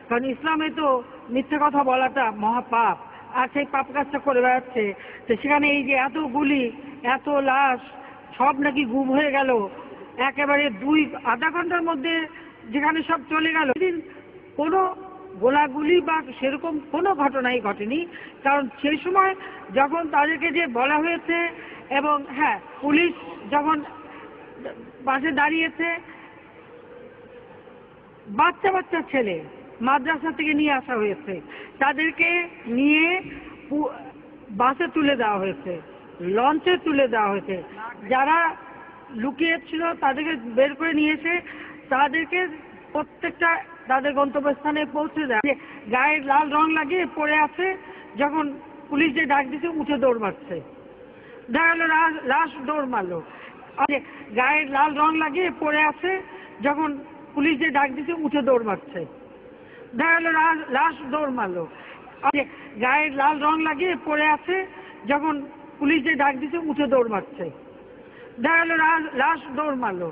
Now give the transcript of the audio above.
কারণ ইসলামে তো মিথ্যে কথা বলাটা মহাপাপ, আর সেই পাপ কাজটা করে বেড়াচ্ছে। তো সেখানে এই যে এত গুলি, এত লাশ, সব নাকি গুম হয়ে গেল একেবারে আধা ঘন্টার মধ্যে, যেখানে সব চলে গেল। কোনো গোলাগুলি বা সেরকম কোনো ঘটনাই ঘটেনি। কারণ সেই সময় যখন তাদেরকে যে বলা হয়েছে, এবং হ্যাঁ, পুলিশ যখন পাশে দাঁড়িয়েছে, বাচ্চা বাচ্চা ছেলে মাদ্রাসা থেকে নিয়ে আসা হয়েছে, তাদেরকে নিয়ে বাসে তুলে দেওয়া হয়েছে, লঞ্চে তুলে দেওয়া হয়েছে। যারা লুকিয়েছিল তাদেরকে বের করে নিয়ে এসে তাদেরকে প্রত্যেকটা তাদের গন্তব্যস্থানে পৌঁছে দেয়। গায়ে লাল রং লাগিয়ে পড়ে আছে, যখন পুলিশ যে ডাক দিতে উঠে দৌড় মারছে, দেখা গেল লাশ দৌড় মারলো। গায়ে লাল রং লাগিয়ে পড়ে আছে, যখন পুলিশ যে ডাক দিতে উঠে দৌড় মারছে, দেখা গেল লাশ দৌড় মারলো। গায়ে লাল রং লাগিয়ে পড়ে আছে, যখন পুলিশ যে ডাক দিতে উঠে দৌড় মারছে, দেখা গেল লাশ দৌড় মারলো।